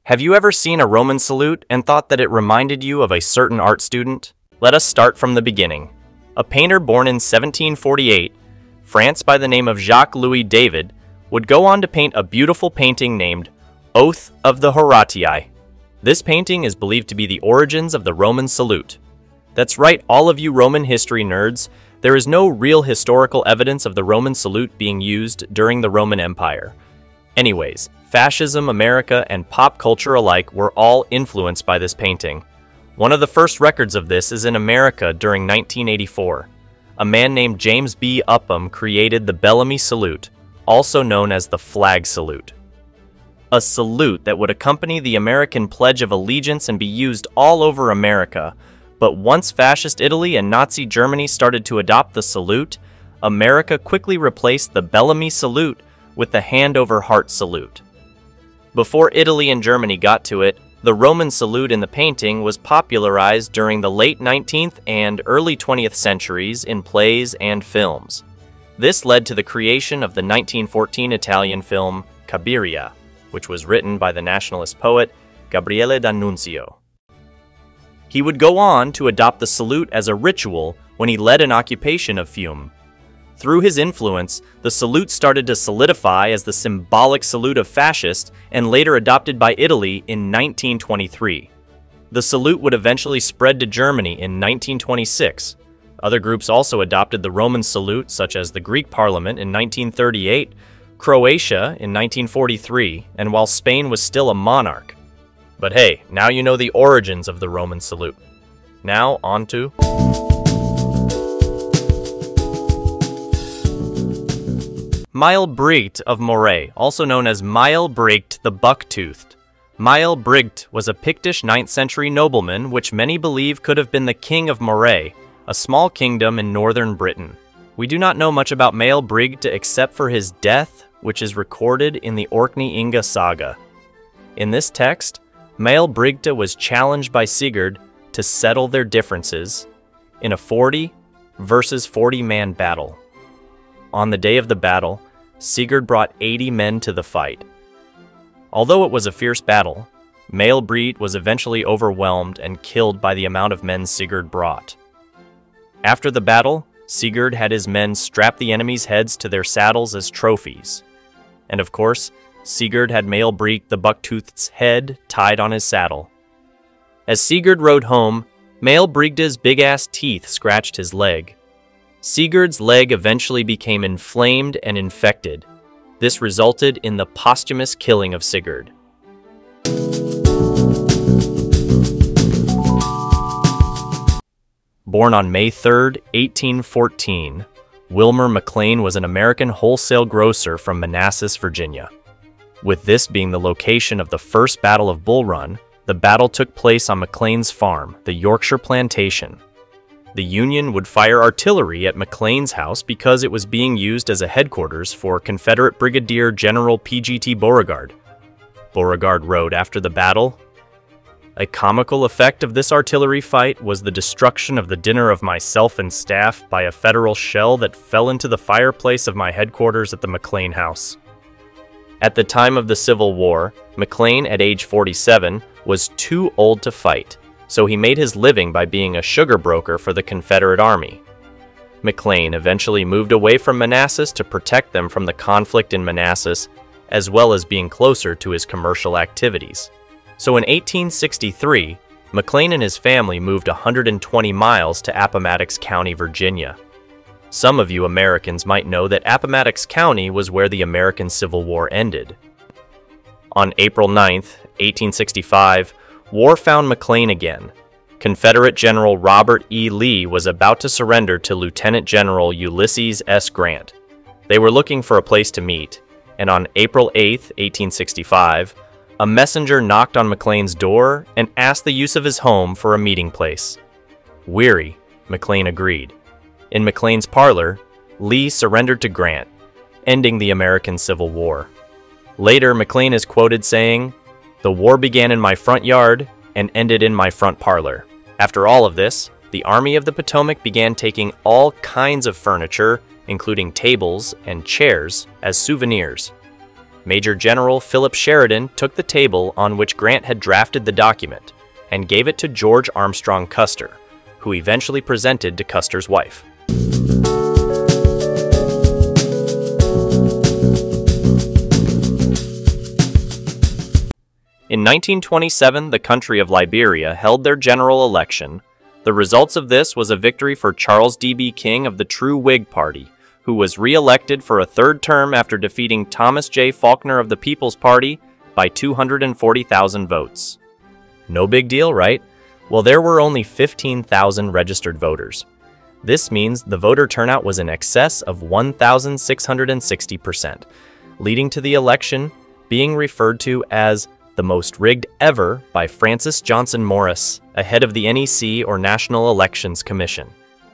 Have you ever seen a Roman salute and thought that it reminded you of a certain art student? Let us start from the beginning. A painter born in 1748, France by the name of Jacques-Louis David, would go on to paint a beautiful painting named Oath of the Horatii. This painting is believed to be the origins of the Roman salute. That's right, all of you Roman history nerds, there is no real historical evidence of the Roman salute being used during the Roman Empire. Anyways, fascism, America, and pop culture alike were all influenced by this painting. One of the first records of this is in America during 1984. A man named James B. Upham created the Bellamy Salute, also known as the Flag Salute. A salute that would accompany the American Pledge of Allegiance and be used all over America. But once Fascist Italy and Nazi Germany started to adopt the salute, America quickly replaced the Bellamy Salute with the hand-over-heart salute. Before Italy and Germany got to it, the Roman salute in the painting was popularized during the late 19th and early 20th centuries in plays and films. This led to the creation of the 1914 Italian film Cabiria, which was written by the nationalist poet Gabriele D'Annunzio. He would go on to adopt the salute as a ritual when he led an occupation of Fiume. Through his influence, the salute started to solidify as the symbolic salute of fascists and later adopted by Italy in 1923. The salute would eventually spread to Germany in 1926. Other groups also adopted the Roman salute, such as the Greek Parliament in 1938, Croatia in 1943, and while Spain was still a monarch. But hey, now you know the origins of the Roman salute. Now on to Breit of Moray, also known as Breit the Buck-Toothed. Breit was a Pictish 9th century nobleman which many believe could have been the king of Moray, a small kingdom in northern Britain. We do not know much about Breit except for his death, which is recorded in the Orkney Inga saga. In this text, Breit was challenged by Sigurd to settle their differences in a 40 versus 40 man battle. On the day of the battle, Sigurd brought 80 men to the fight. Although it was a fierce battle, Breit was eventually overwhelmed and killed by the amount of men Sigurd brought. After the battle, Sigurd had his men strap the enemy's heads to their saddles as trophies. And of course, Sigurd had Breit the Buck-Toothed's head tied on his saddle. As Sigurd rode home, Breit's big-ass teeth scratched his leg. Sigurd's leg eventually became inflamed and infected. This resulted in the posthumous killing of Sigurd. Born on May 3, 1814, Wilmer McLean was an American wholesale grocer from Manassas, Virginia. With this being the location of the first Battle of Bull Run, the battle took place on McLean's farm, the Yorkshire Plantation. The Union would fire artillery at McLean's house because it was being used as a headquarters for Confederate Brigadier General P.G.T. Beauregard. Beauregard wrote after the battle, "A comical effect of this artillery fight was the destruction of the dinner of myself and staff by a Federal shell that fell into the fireplace of my headquarters at the McLean house." At the time of the Civil War, McLean, at age 47, was too old to fight, so he made his living by being a sugar broker for the Confederate Army. McLean eventually moved away from Manassas to protect them from the conflict in Manassas, as well as being closer to his commercial activities. So in 1863, McLean and his family moved 120 miles to Appomattox County, Virginia. Some of you Americans might know that Appomattox County was where the American Civil War ended. On April 9, 1865, war found McLean again. Confederate General Robert E. Lee was about to surrender to Lieutenant General Ulysses S. Grant. They were looking for a place to meet, and on April 8, 1865, a messenger knocked on McLean's door and asked the use of his home for a meeting place. Weary, McLean agreed. In McLean's parlor, Lee surrendered to Grant, ending the American Civil War. Later, McLean is quoted saying, "The war began in my front yard and ended in my front parlor." After all of this, the Army of the Potomac began taking all kinds of furniture, including tables and chairs, as souvenirs. Major General Philip Sheridan took the table on which Grant had drafted the document and gave it to George Armstrong Custer, who eventually presented to Custer's wife. In 1927, the country of Liberia held their general election. The results of this was a victory for Charles D.B. King of the True Whig Party, who was re-elected for a third term after defeating Thomas J. Faulkner of the People's Party by 240,000 votes. No big deal, right? Well, there were only 15,000 registered voters. This means the voter turnout was in excess of 1,660%, leading to the election being referred to as the most rigged ever by Francis Johnson Morris, ahead of the NEC or National Elections Commission.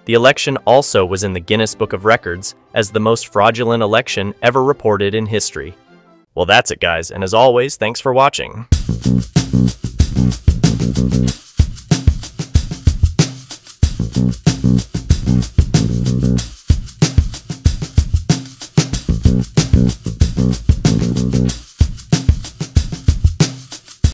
The election also was in the Guinness Book of Records as the most fraudulent election ever reported in history. Well, that's it, guys, and as always, thanks for watching.